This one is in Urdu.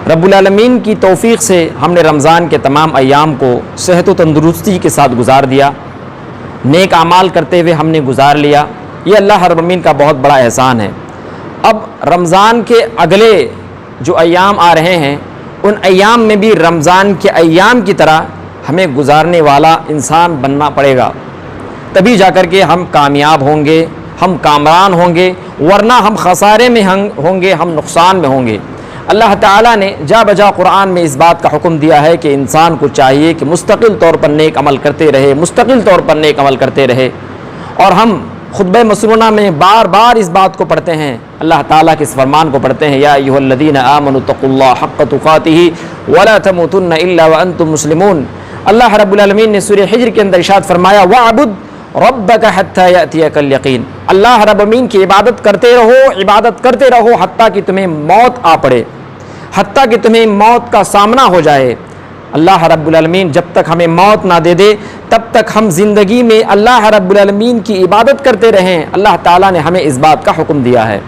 رب العالمین کی توفیق سے ہم نے رمضان کے تمام ایام کو صحت و تندرستی کے ساتھ گزار دیا، نیک اعمال کرتے ہوئے ہم نے گزار لیا۔ یہ اللہ رب العالمین کا بہت بڑا احسان ہے۔ اب رمضان کے اگلے جو ایام آ رہے ہیں، ان ایام میں بھی رمضان کے ایام کی طرح ہمیں گزارنے والا انسان بننا پڑے گا، تبھی جا کر کے ہم کامیاب ہوں گے، ہم کامران ہوں گے، ورنہ ہم خسارے میں ہوں گے، ہم نقصان میں ہوں گے۔ اللہ تعالیٰ نے جا بجا قرآن میں اس بات کا حکم دیا ہے کہ انسان کو چاہیے کہ مستقل طور پر نیک عمل کرتے رہے، مستقل طور پر نیک عمل کرتے رہے۔ اور ہم خطبہ مسنونہ میں بار بار اس بات کو پڑھتے ہیں، اللہ تعالیٰ کے اس فرمان کو پڑھتے ہیں، یا ایھا الذین آمنوا اتقوا اللہ حق تقاتہ ولا تموتن الا وانتم مسلمون۔ اللہ رب العالمین نے سورہ حجر کے اندر ارشاد فرمایا، وَاعْبُدْ رَبَّكَ حَتَّى يَأْتِيَكَ الْيَقِينُ۔ اللہ رب العالمین کی عبادت کرتے رہو حتیٰ کہ تمہیں موت آ پڑے، حتیٰ کہ تمہیں موت کا سامنا ہو جائے۔ اللہ رب العالمین جب تک ہمیں موت نہ دے دے تب تک ہم زندگی میں اللہ رب العالمین کی عبادت کرتے رہیں۔ اللہ تعالیٰ نے ہمیں اس بات کا حکم دیا ہے۔